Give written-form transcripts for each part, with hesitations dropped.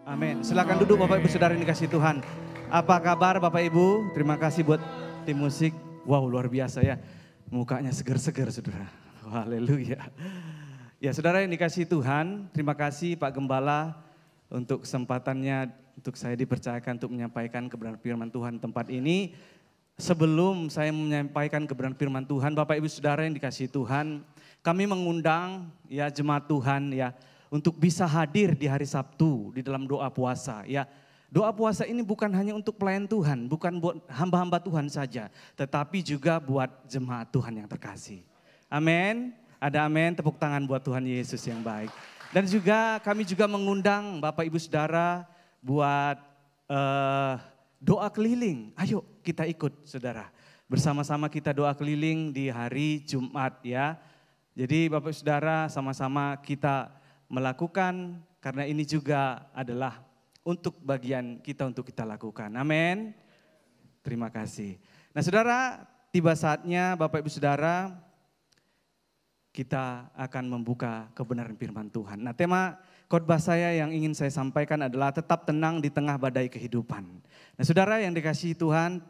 Amin. Silakan duduk Bapak Ibu Saudara yang dikasihi Tuhan. Apa kabar Bapak Ibu? Terima kasih buat tim musik. Wow, luar biasa ya. Mukanya seger-seger Saudara. Haleluya. Ya Saudara yang dikasihi Tuhan, terima kasih Pak Gembala untuk kesempatannya untuk saya dipercayakan untuk menyampaikan kebenaran firman Tuhan tempat ini. Sebelum saya menyampaikan kebenaran firman Tuhan, Bapak Ibu Saudara yang dikasihi Tuhan, kami mengundang ya jemaat Tuhan ya untuk bisa hadir di hari Sabtu di dalam doa puasa ya. Doa puasa ini bukan hanya untuk pelayan Tuhan, bukan buat hamba-hamba Tuhan saja, tetapi juga buat jemaat Tuhan yang terkasih. Amin. Ada amin, tepuk tangan buat Tuhan Yesus yang baik. Dan juga kami juga mengundang Bapak Ibu Saudara buat doa keliling. Ayo kita ikut Saudara. Bersama-sama kita doa keliling di hari Jumat ya. Jadi Bapak Ibu Saudara sama-sama kita melakukan karena ini juga adalah untuk bagian kita untuk kita lakukan. Amin. Terima kasih. Nah Saudara, tiba saatnya Bapak Ibu Saudara kita akan membuka kebenaran firman Tuhan. Nah tema khotbah saya yang ingin saya sampaikan adalah tetap tenang di tengah badai kehidupan. Nah Saudara yang dikasihi Tuhan,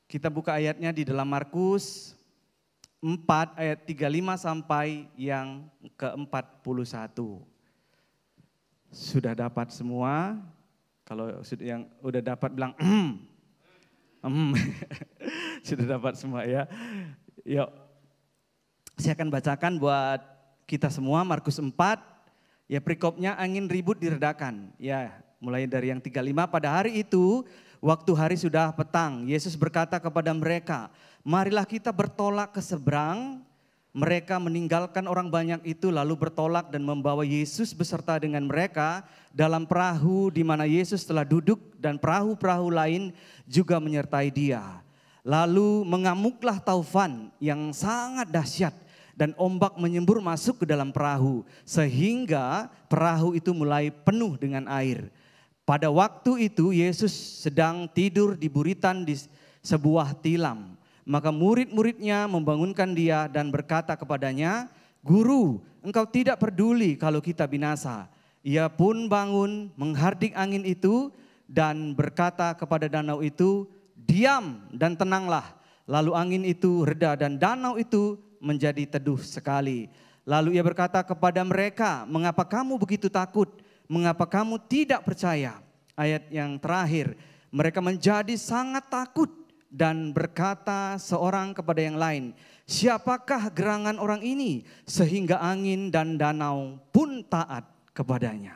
kita buka ayatnya di dalam Markus 4 ayat 35 sampai yang ke-41. Sudah dapat semua? Kalau yang udah dapat bilang sudah dapat semua ya. Yuk. Saya akan bacakan buat kita semua Markus 4. Ya perikopnya angin ribut diredakan. Ya mulai dari yang 35. Pada hari itu waktu hari sudah petang, Yesus berkata kepada mereka, marilah kita bertolak ke seberang. Mereka meninggalkan orang banyak itu lalu bertolak dan membawa Yesus beserta dengan mereka dalam perahu di mana Yesus telah duduk dan perahu-perahu lain juga menyertai dia. Lalu mengamuklah taufan yang sangat dahsyat dan ombak menyembur masuk ke dalam perahu sehingga perahu itu mulai penuh dengan air. Pada waktu itu Yesus sedang tidur di buritan di sebuah tilam. Maka murid-muridnya membangunkan dia dan berkata kepadanya, Guru, engkau tidak peduli kalau kita binasa. Ia pun bangun menghardik angin itu dan berkata kepada danau itu, diam dan tenanglah. Lalu angin itu reda dan danau itu menjadi teduh sekali. Lalu ia berkata kepada mereka, mengapa kamu begitu takut? Mengapa kamu tidak percaya? Ayat yang terakhir, mereka menjadi sangat takut dan berkata seorang kepada yang lain, siapakah gerangan orang ini sehingga angin dan danau pun taat kepadanya.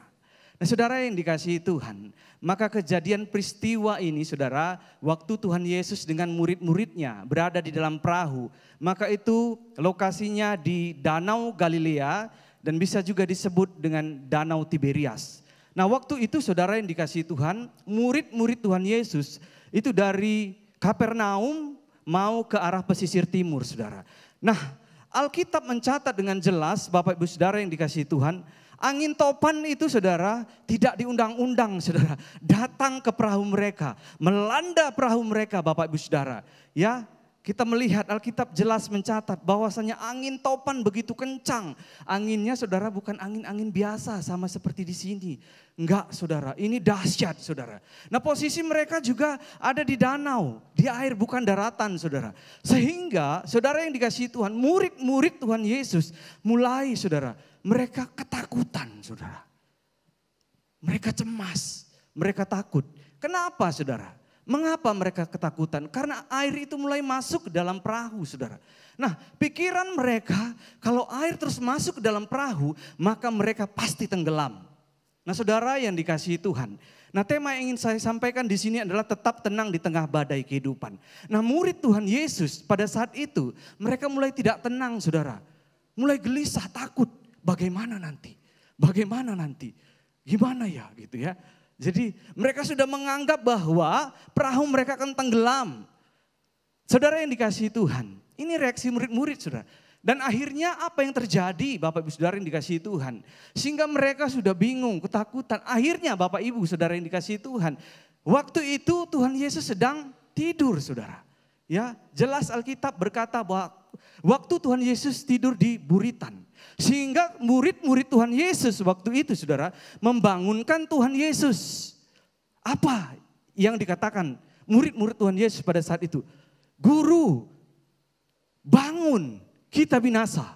Nah saudara yang dikasihi Tuhan, maka kejadian peristiwa ini saudara, waktu Tuhan Yesus dengan murid-muridnya berada di dalam perahu, maka itu lokasinya di Danau Galilea dan bisa juga disebut dengan Danau Tiberias. Nah waktu itu saudara yang dikasihi Tuhan, murid-murid Tuhan Yesus itu dari Kapernaum mau ke arah pesisir timur saudara. Nah Alkitab mencatat dengan jelas Bapak Ibu Saudara yang dikasihi Tuhan, angin topan itu saudara tidak diundang-undang saudara. Datang ke perahu mereka, melanda perahu mereka Bapak Ibu Saudara. Ya kita melihat Alkitab jelas mencatat bahwasanya angin topan begitu kencang. Anginnya saudara bukan angin-angin biasa sama seperti di sini. Enggak saudara, ini dahsyat saudara. Nah posisi mereka juga ada di danau, di air bukan daratan saudara. Sehingga saudara yang dikasihi Tuhan, murid-murid Tuhan Yesus mulai saudara, mereka ketakutan saudara. Mereka cemas, mereka takut. Kenapa saudara? Mengapa mereka ketakutan? Karena air itu mulai masuk ke dalam perahu saudara. Nah pikiran mereka kalau air terus masuk ke dalam perahu maka mereka pasti tenggelam. Nah saudara yang dikasihi Tuhan. Nah tema yang ingin saya sampaikan di sini adalah tetap tenang di tengah badai kehidupan. Nah murid Tuhan Yesus pada saat itu mereka mulai tidak tenang saudara. Mulai gelisah takut bagaimana nanti? Bagaimana nanti? Gimana ya gitu ya. Jadi mereka sudah menganggap bahwa perahu mereka akan tenggelam. Saudara yang dikasihi Tuhan, ini reaksi murid-murid saudara. Dan akhirnya apa yang terjadi Bapak Ibu Saudara yang dikasihi Tuhan. Sehingga mereka sudah bingung, ketakutan. Akhirnya Bapak Ibu Saudara yang dikasihi Tuhan. Waktu itu Tuhan Yesus sedang tidur saudara. Ya, jelas Alkitab berkata bahwa waktu Tuhan Yesus tidur di buritan. Sehingga murid-murid Tuhan Yesus waktu itu saudara membangunkan Tuhan Yesus. Apa yang dikatakan murid-murid Tuhan Yesus pada saat itu? Guru, bangun, kita binasa.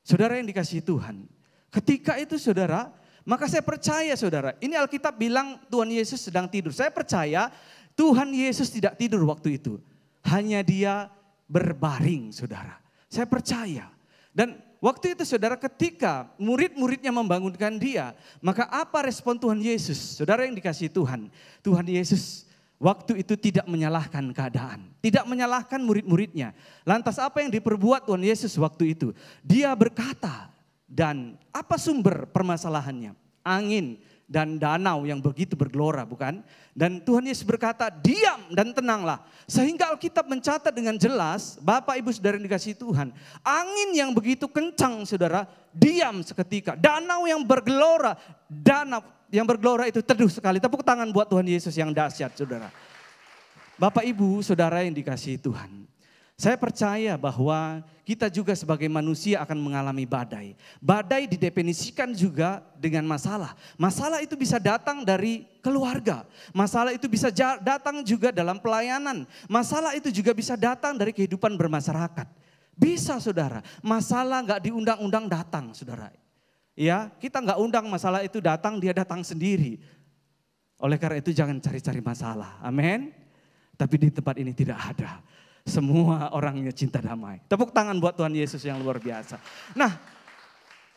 Saudara yang dikasihi Tuhan. Ketika itu saudara, maka saya percaya saudara, ini Alkitab bilang Tuhan Yesus sedang tidur. Saya percaya Tuhan Yesus tidak tidur waktu itu. Hanya dia berbaring saudara. Saya percaya. Dan waktu itu saudara ketika murid-muridnya membangunkan dia, maka apa respon Tuhan Yesus? Saudara yang dikasihi Tuhan, Tuhan Yesus waktu itu tidak menyalahkan keadaan. Tidak menyalahkan murid-muridnya. Lantas apa yang diperbuat Tuhan Yesus waktu itu? Dia berkata, dan apa sumber permasalahannya? Angin dan danau yang begitu bergelora, bukan? Dan Tuhan Yesus berkata, diam dan tenanglah. Sehingga Alkitab mencatat dengan jelas, Bapak Ibu Saudara yang dikasihi Tuhan, angin yang begitu kencang saudara, diam seketika. Danau yang bergelora itu teduh sekali. Tepuk tangan buat Tuhan Yesus yang dahsyat saudara. Bapak Ibu Saudara yang dikasihi Tuhan. Saya percaya bahwa kita juga sebagai manusia akan mengalami badai. Badai didefinisikan juga dengan masalah. Masalah itu bisa datang dari keluarga. Masalah itu bisa datang juga dalam pelayanan. Masalah itu juga bisa datang dari kehidupan bermasyarakat. Bisa saudara, masalah gak diundang-undang datang saudara. Ya, kita gak undang masalah itu datang, dia datang sendiri. Oleh karena itu jangan cari-cari masalah, amin. Tapi di tempat ini tidak ada. Semua orangnya cinta damai. Tepuk tangan buat Tuhan Yesus yang luar biasa. Nah,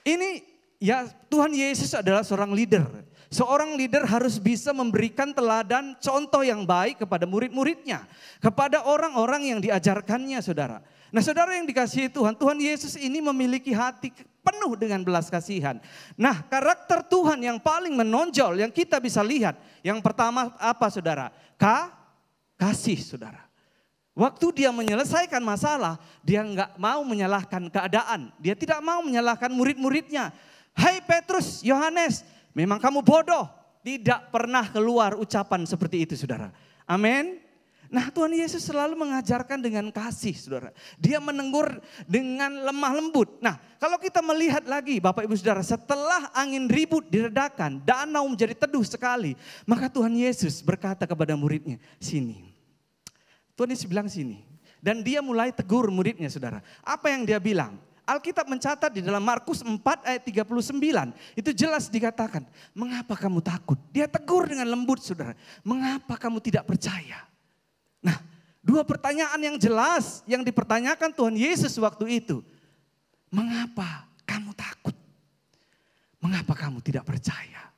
ini ya Tuhan Yesus adalah seorang leader. Seorang leader harus bisa memberikan teladan contoh yang baik kepada murid-muridnya. Kepada orang-orang yang diajarkannya saudara. Nah saudara yang dikasihi Tuhan, Tuhan Yesus ini memiliki hati penuh dengan belas kasihan. Nah karakter Tuhan yang paling menonjol yang kita bisa lihat. Yang pertama apa saudara? Kasih saudara. Waktu dia menyelesaikan masalah, dia nggak mau menyalahkan keadaan. Dia tidak mau menyalahkan murid-muridnya. Hai Petrus, Yohanes, memang kamu bodoh. Tidak pernah keluar ucapan seperti itu saudara. Amin. Nah Tuhan Yesus selalu mengajarkan dengan kasih saudara. Dia menegur dengan lemah lembut. Nah kalau kita melihat lagi Bapak Ibu Saudara, setelah angin ribut diredakan, danau menjadi teduh sekali. Maka Tuhan Yesus berkata kepada muridnya, sini. Tuhan Yesus bilang sini. Dan dia mulai tegur muridnya saudara. Apa yang dia bilang? Alkitab mencatat di dalam Markus 4 ayat 39. Itu jelas dikatakan. Mengapa kamu takut? Dia tegur dengan lembut saudara. Mengapa kamu tidak percaya? Nah, dua pertanyaan yang jelas yang dipertanyakan Tuhan Yesus waktu itu. Mengapa kamu takut? Mengapa kamu tidak percaya?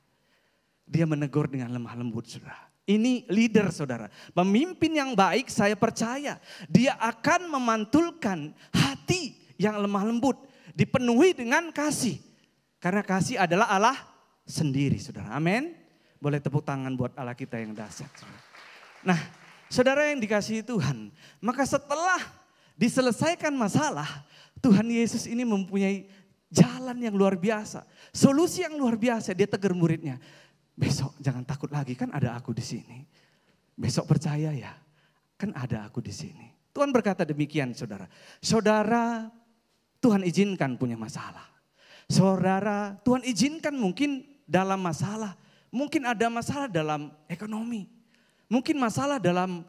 Dia menegur dengan lemah lembut saudara. Ini leader saudara. Pemimpin yang baik saya percaya. Dia akan memantulkan hati yang lemah lembut. Dipenuhi dengan kasih. Karena kasih adalah Allah sendiri saudara. Amin. Boleh tepuk tangan buat Allah kita yang dahsyat. Nah saudara yang dikasihi Tuhan. Maka setelah diselesaikan masalah. Tuhan Yesus ini mempunyai jalan yang luar biasa. Solusi yang luar biasa. Dia tegur muridnya. Besok jangan takut lagi, kan ada aku di sini. Besok percaya ya, kan ada aku di sini. Tuhan berkata demikian saudara. Saudara Tuhan izinkan punya masalah. Saudara Tuhan izinkan mungkin dalam masalah. Mungkin ada masalah dalam ekonomi. Mungkin masalah dalam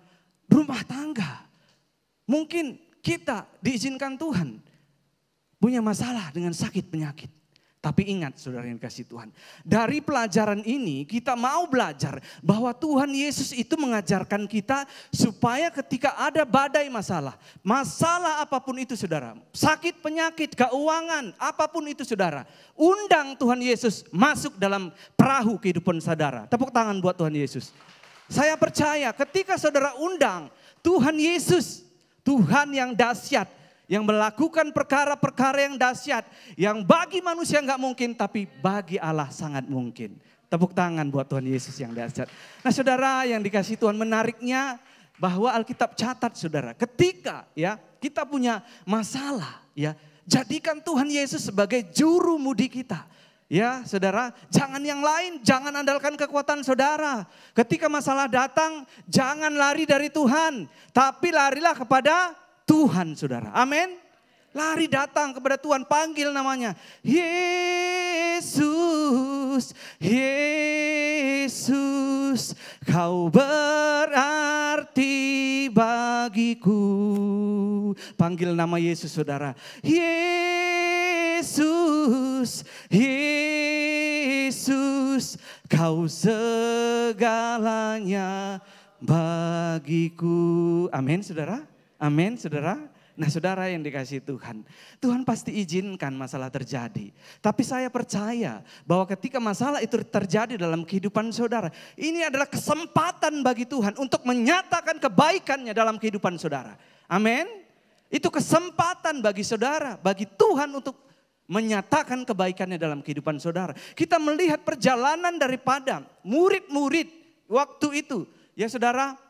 rumah tangga. Mungkin kita diizinkan Tuhan punya masalah dengan sakit penyakit. Tapi ingat saudara yang kasih Tuhan. Dari pelajaran ini kita mau belajar bahwa Tuhan Yesus itu mengajarkan kita supaya ketika ada badai masalah. Masalah apapun itu saudara. Sakit, penyakit, keuangan, apapun itu saudara. Undang Tuhan Yesus masuk dalam perahu kehidupan saudara. Tepuk tangan buat Tuhan Yesus. Saya percaya ketika saudara undang Tuhan Yesus. Tuhan yang dahsyat. Yang melakukan perkara-perkara yang dahsyat. Yang bagi manusia nggak mungkin, tapi bagi Allah sangat mungkin. Tepuk tangan buat Tuhan Yesus yang dahsyat. Nah saudara yang dikasih Tuhan, menariknya bahwa Alkitab catat saudara. Ketika ya kita punya masalah ya. Jadikan Tuhan Yesus sebagai juru mudi kita. Ya saudara, jangan yang lain, jangan andalkan kekuatan saudara. Ketika masalah datang, jangan lari dari Tuhan. Tapi larilah kepada Tuhan saudara, amin. Lari datang kepada Tuhan, panggil namanya. Yesus, Yesus, kau berarti bagiku. Panggil nama Yesus saudara. Yesus, Yesus, kau segalanya bagiku. Amin saudara, amin saudara. Nah saudara yang dikasihi Tuhan, Tuhan pasti izinkan masalah terjadi. Tapi saya percaya bahwa ketika masalah itu terjadi dalam kehidupan saudara, ini adalah kesempatan bagi Tuhan untuk menyatakan kebaikannya dalam kehidupan saudara. Amin. Itu kesempatan bagi saudara, bagi Tuhan untuk menyatakan kebaikannya dalam kehidupan saudara. Kita melihat perjalanan daripada murid-murid waktu itu. Ya saudara,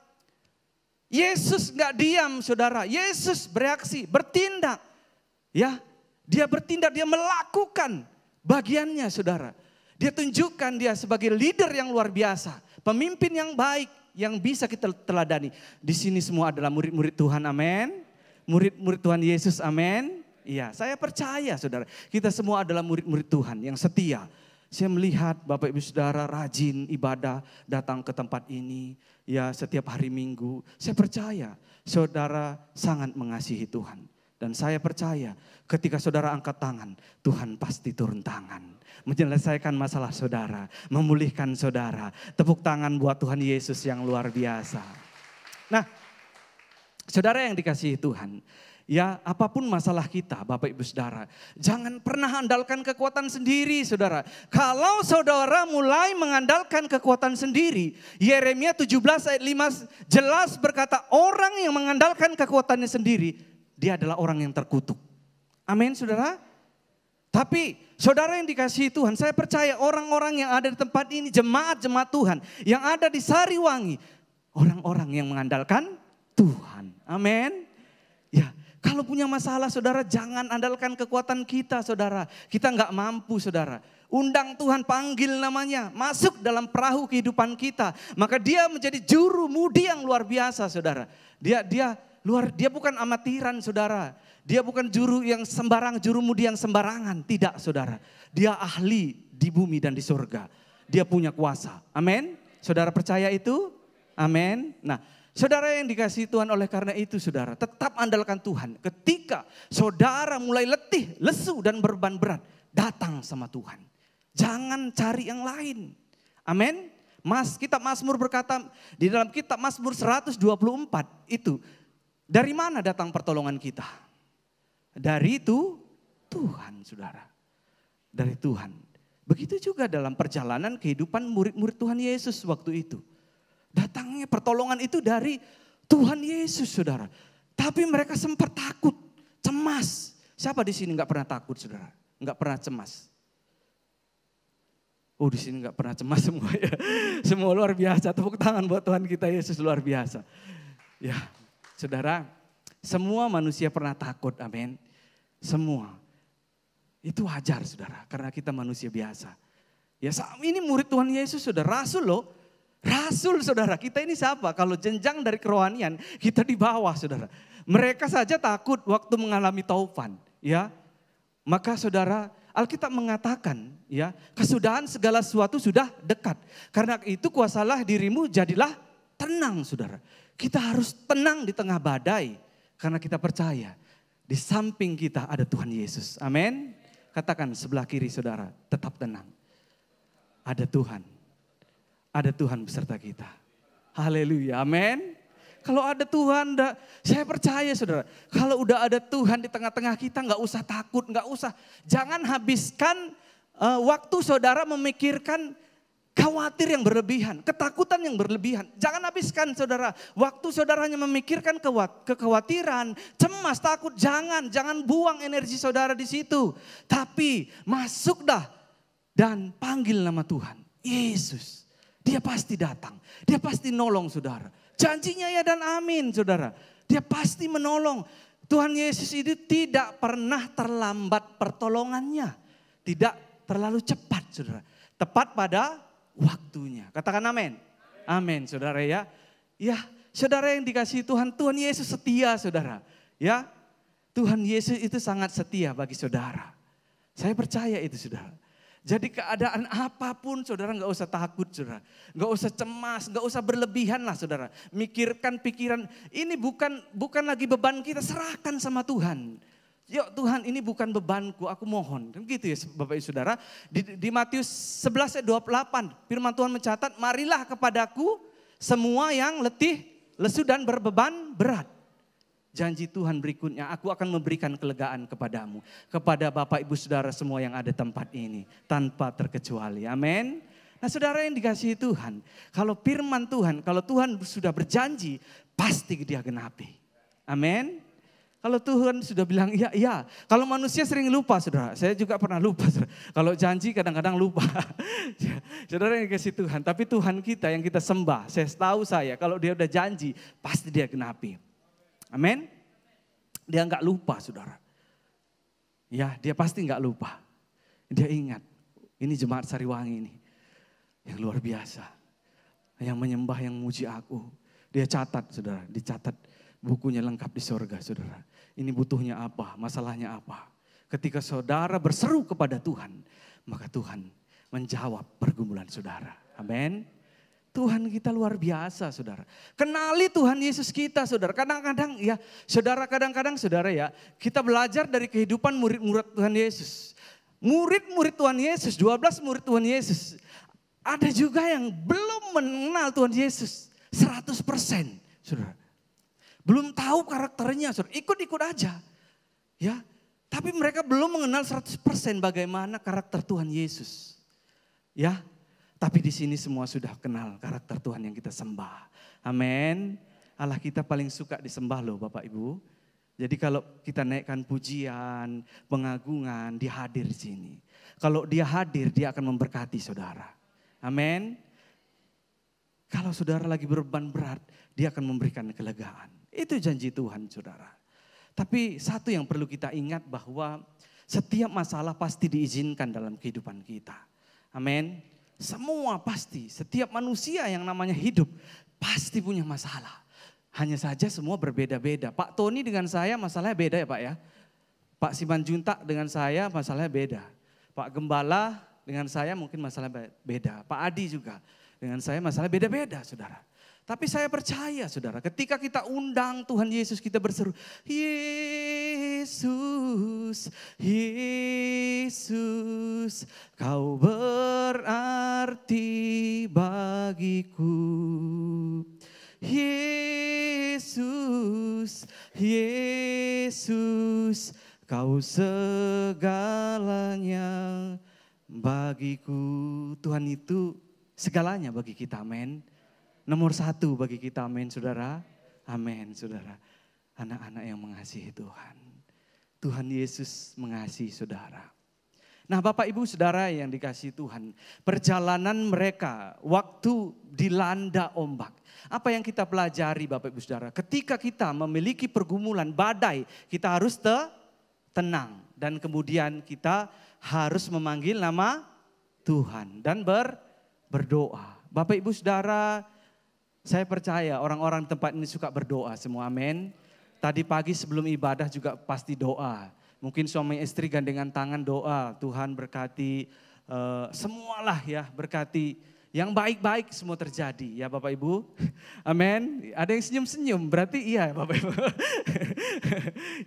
Yesus gak diam saudara, Yesus bereaksi, bertindak. Ya, dia bertindak, dia melakukan bagiannya saudara. Dia tunjukkan dia sebagai leader yang luar biasa, pemimpin yang baik, yang bisa kita teladani. Di sini semua adalah murid-murid Tuhan, amin. Murid-murid Tuhan Yesus, amin. Iya, saya percaya saudara, kita semua adalah murid-murid Tuhan yang setia. Saya melihat Bapak Ibu Saudara rajin ibadah, datang ke tempat ini. Ya setiap hari Minggu, saya percaya saudara sangat mengasihi Tuhan. Dan saya percaya ketika saudara angkat tangan, Tuhan pasti turun tangan. Menyelesaikan masalah saudara, memulihkan saudara. Tepuk tangan buat Tuhan Yesus yang luar biasa. Nah, saudara yang dikasihi Tuhan, ya apapun masalah kita Bapak Ibu Saudara, jangan pernah andalkan kekuatan sendiri saudara. Kalau saudara mulai mengandalkan kekuatan sendiri, Yeremia 17 ayat 5 jelas berkata, orang yang mengandalkan kekuatannya sendiri, dia adalah orang yang terkutuk. Amin saudara. Tapi saudara yang dikasihi Tuhan, saya percaya orang-orang yang ada di tempat ini, jemaat-jemaat Tuhan yang ada di Sariwangi, orang-orang yang mengandalkan Tuhan. Amin. Ya. Kalau punya masalah saudara, jangan andalkan kekuatan kita saudara. Kita nggak mampu saudara. Undang Tuhan, panggil namanya. Masuk dalam perahu kehidupan kita. Maka dia menjadi juru mudi yang luar biasa saudara. Dia bukan amatiran saudara. Dia bukan juru mudi yang sembarangan. Tidak saudara. Dia ahli di bumi dan di surga. Dia punya kuasa. Amin. Saudara percaya itu? Amin. Nah, saudara yang dikasihi Tuhan, oleh karena itu saudara tetap andalkan Tuhan. Ketika saudara mulai letih, lesu dan beban berat, datang sama Tuhan. Jangan cari yang lain. Amin. Kitab Mazmur berkata di dalam kitab Mazmur 124 itu, dari mana datang pertolongan kita? Dari itu Tuhan saudara. Dari Tuhan. Begitu juga dalam perjalanan kehidupan murid-murid Tuhan Yesus waktu itu. Datangnya pertolongan itu dari Tuhan Yesus saudara. Tapi mereka sempat takut, cemas. Siapa di sini gak pernah takut saudara? Gak pernah cemas? Oh di sini gak pernah cemas semua ya. Semua luar biasa, tepuk tangan buat Tuhan kita Yesus luar biasa. Ya saudara, semua manusia pernah takut, amin. Semua. Itu wajar saudara, karena kita manusia biasa. Ya ini murid Tuhan Yesus saudara, rasul loh. Rasul saudara, kita ini siapa? Kalau jenjang dari kerohanian, kita di bawah saudara. Mereka saja takut waktu mengalami taufan, ya. Maka saudara, Alkitab mengatakan, ya, kesudahan segala sesuatu sudah dekat. Karena itu kuasalah dirimu, jadilah tenang saudara. Kita harus tenang di tengah badai, karena kita percaya di samping kita ada Tuhan Yesus. Amin. Katakan sebelah kiri saudara, tetap tenang. Ada Tuhan. Ada Tuhan beserta kita. Haleluya, amin. Kalau ada Tuhan, saya percaya saudara. Kalau udah ada Tuhan di tengah-tengah kita, gak usah takut, gak usah. Jangan habiskan waktu saudara memikirkan khawatir yang berlebihan, ketakutan yang berlebihan. Jangan habiskan saudara, waktu saudara hanya memikirkan kekhawatiran, cemas, takut. Jangan buang energi saudara di situ. Tapi masuk dah dan panggil nama Tuhan, Yesus. Dia pasti datang, dia pasti nolong saudara. Janjinya ya dan amin saudara. Dia pasti menolong. Tuhan Yesus itu tidak pernah terlambat pertolongannya. Tidak terlalu cepat saudara. Tepat pada waktunya. Katakan amin. Amin saudara ya. Ya saudara yang dikasihi Tuhan, Tuhan Yesus setia saudara. Ya. Tuhan Yesus itu sangat setia bagi saudara. Saya percaya itu saudara. Jadi keadaan apapun saudara nggak usah takut saudara. Nggak usah cemas, nggak usah berlebihan lah saudara. Mikirkan pikiran, ini bukan lagi beban kita, serahkan sama Tuhan. Yuk Tuhan ini bukan bebanku, aku mohon. Kan gitu ya Bapak Ibu Saudara. Di Matius 11 ayat 28 firman Tuhan mencatat, marilah kepadaku semua yang letih, lesu dan berbeban berat. Janji Tuhan berikutnya, aku akan memberikan kelegaan kepadamu. Kepada Bapak Ibu Saudara semua yang ada tempat ini. Tanpa terkecuali, amin. Nah saudara yang dikasihi Tuhan, kalau firman Tuhan, kalau Tuhan sudah berjanji, pasti dia genapi. Amin. Kalau Tuhan sudah bilang iya, iya. Kalau manusia sering lupa saudara, saya juga pernah lupa saudara. Kalau janji kadang-kadang lupa. Saudara yang dikasihi Tuhan, tapi Tuhan kita yang kita sembah, saya kalau dia udah janji, pasti dia genapi. Amin. Dia enggak lupa saudara. Ya dia pasti enggak lupa. Dia ingat, ini jemaat Sariwangi ini. Yang luar biasa. Yang menyembah, yang memuji aku. Dia catat saudara, dicatat bukunya lengkap di sorga saudara. Ini butuhnya apa, masalahnya apa. Ketika saudara berseru kepada Tuhan, maka Tuhan menjawab pergumulan saudara. Amin. Tuhan kita luar biasa saudara. Kenali Tuhan Yesus kita saudara. Kadang-kadang ya saudara ya. Kita belajar dari kehidupan murid-murid Tuhan Yesus. Murid-murid Tuhan Yesus, 12 murid Tuhan Yesus. Ada juga yang belum mengenal Tuhan Yesus 100% saudara. Belum tahu karakternya, saudara. Ikut-ikut aja. Ya, tapi mereka belum mengenal 100% bagaimana karakter Tuhan Yesus. Ya, tapi di sini semua sudah kenal karakter Tuhan yang kita sembah. Amin. Allah kita paling suka disembah loh Bapak Ibu. Jadi kalau kita naikkan pujian, pengagungan, dia hadir di sini. Kalau dia hadir, dia akan memberkati saudara. Amin. Kalau saudara lagi beban berat, dia akan memberikan kelegaan. Itu janji Tuhan saudara. Tapi satu yang perlu kita ingat bahwa setiap masalah pasti diizinkan dalam kehidupan kita. Amin. Semua pasti, setiap manusia yang namanya hidup pasti punya masalah. Hanya saja semua berbeda-beda. Pak Tony dengan saya masalahnya beda ya Pak ya. Pak Simanjuntak dengan saya masalahnya beda. Pak Gembala dengan saya mungkin masalah beda. Pak Adi juga dengan saya masalah beda-beda saudara. Tapi saya percaya saudara, ketika kita undang Tuhan Yesus, kita berseru, Yesus, Yesus, kau berarti bagiku. Yesus, Yesus, kau segalanya bagiku. Tuhan itu segalanya bagi kita, amin. Nomor 1 bagi kita, amin saudara. Amin saudara. Anak-anak yang mengasihi Tuhan. Tuhan Yesus mengasihi saudara. Nah Bapak Ibu Saudara yang dikasihi Tuhan. Perjalanan mereka waktu dilanda ombak. Apa yang kita pelajari Bapak Ibu Saudara. Ketika kita memiliki pergumulan badai, kita harus tenang. Dan kemudian kita harus memanggil nama Tuhan dan berdoa. Bapak Ibu Saudara, saya percaya orang-orang di tempat ini suka berdoa semua, amin. Tadi pagi sebelum ibadah juga pasti doa. Mungkin suami istri gandengan tangan doa, Tuhan berkati semualah ya, berkati yang baik-baik semua terjadi ya Bapak Ibu. Amin. Ada yang senyum-senyum, berarti iya Bapak Ibu.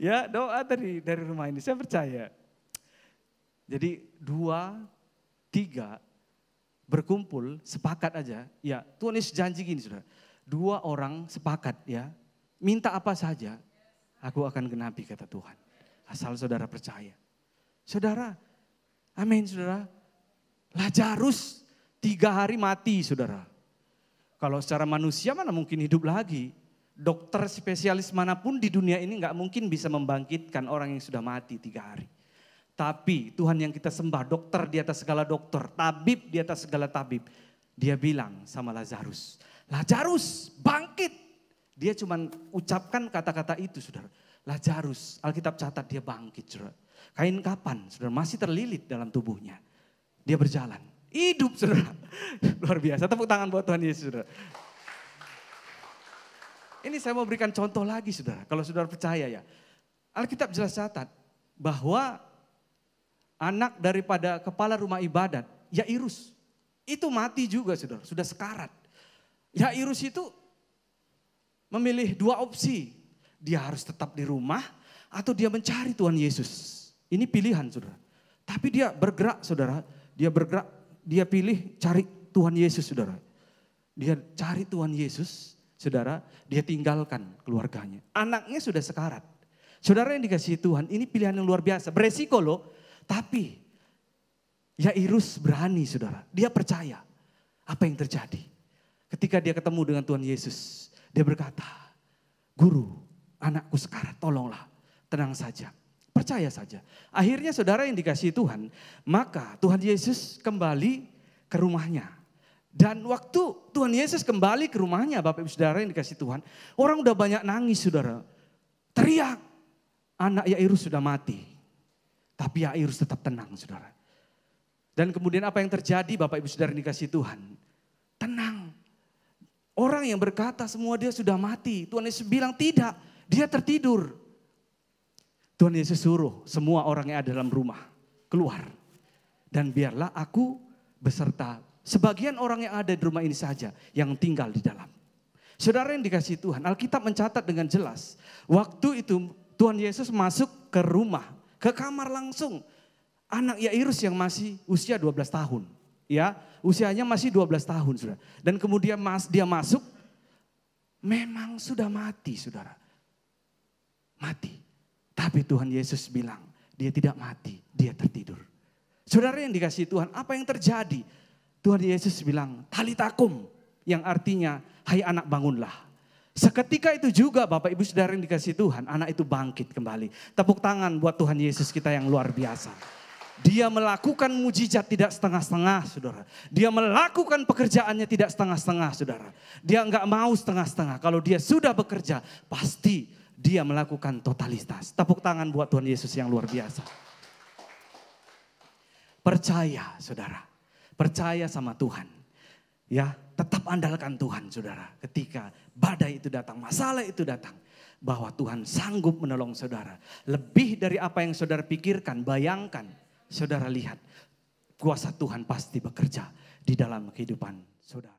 Ya doa tadi dari rumah ini, saya percaya. Jadi 2, 3 berkumpul, sepakat aja. Ya, Tuhan Yesus janji gini saudara. 2 orang sepakat ya. Minta apa saja, aku akan genapi kata Tuhan. Asal saudara percaya. Saudara, amin saudara. Lazarus 3 hari mati saudara. Kalau secara manusia mana mungkin hidup lagi. Dokter spesialis manapun di dunia ini gak mungkin bisa membangkitkan orang yang sudah mati 3 hari. Tapi Tuhan yang kita sembah, dokter di atas segala dokter, tabib di atas segala tabib. Dia bilang sama Lazarus, Lazarus bangkit. Dia cuma ucapkan kata-kata itu saudara. Lazarus, Alkitab catat dia bangkit saudara. Kain kapan saudara masih terlilit dalam tubuhnya. Dia berjalan, hidup saudara. Luar biasa, tepuk tangan buat Tuhan Yesus saudara. Ini saya mau berikan contoh lagi saudara, kalau saudara percaya ya. Alkitab jelas catat bahwa anak daripada kepala rumah ibadat, Yairus, itu mati juga saudara, sudah sekarat. Yairus itu memilih dua opsi, dia harus tetap di rumah atau dia mencari Tuhan Yesus. Ini pilihan saudara. Tapi dia bergerak saudara, dia pilih cari Tuhan Yesus saudara. Dia cari Tuhan Yesus saudara, dia tinggalkan keluarganya. Anaknya sudah sekarat. Saudara yang dikasihi Tuhan, ini pilihan yang luar biasa, beresiko loh. Tapi Yairus berani saudara, dia percaya apa yang terjadi. Ketika dia ketemu dengan Tuhan Yesus, dia berkata, "Guru, anakku sekarat, tolonglah, tenang saja, percaya saja." Akhirnya saudara yang dikasihi Tuhan, maka Tuhan Yesus kembali ke rumahnya. Dan waktu Tuhan Yesus kembali ke rumahnya, Bapak Ibu Saudara yang dikasihi Tuhan, orang udah banyak nangis saudara, teriak, anak Yairus sudah mati. Tapi Yairus tetap tenang saudara. Dan kemudian apa yang terjadi Bapak Ibu Saudara yang dikasihi Tuhan? Tenang. Orang yang berkata semua dia sudah mati, Tuhan Yesus bilang tidak, dia tertidur. Tuhan Yesus suruh semua orang yang ada dalam rumah keluar. Dan biarlah aku beserta sebagian orang yang ada di rumah ini saja yang tinggal di dalam. Saudara yang dikasihi Tuhan, Alkitab mencatat dengan jelas. Waktu itu Tuhan Yesus masuk ke rumah, ke kamar langsung. Anak Yairus yang masih usia 12 tahun. Ya, usianya masih 12 tahun saudara. Dan kemudian dia masuk, memang sudah mati saudara. Mati. Tapi Tuhan Yesus bilang, dia tidak mati, dia tertidur. Saudara yang dikasihi Tuhan, apa yang terjadi? Tuhan Yesus bilang, talitakum, yang artinya, hai anak bangunlah. Seketika itu juga Bapak Ibu Saudara yang dikasihi Tuhan, anak itu bangkit kembali. Tepuk tangan buat Tuhan Yesus kita yang luar biasa. Dia melakukan mujizat tidak setengah-setengah saudara. Dia melakukan pekerjaannya tidak setengah-setengah saudara. Dia enggak mau setengah-setengah. Kalau dia sudah bekerja, pasti dia melakukan totalitas. Tepuk tangan buat Tuhan Yesus yang luar biasa. Percaya saudara. Percaya sama Tuhan. Ya, tetap andalkan Tuhan saudara. Ketika badai itu datang, masalah itu datang. Bahwa Tuhan sanggup menolong saudara. Lebih dari apa yang saudara pikirkan, bayangkan. Saudara lihat, kuasa Tuhan pasti bekerja di dalam kehidupan saudara.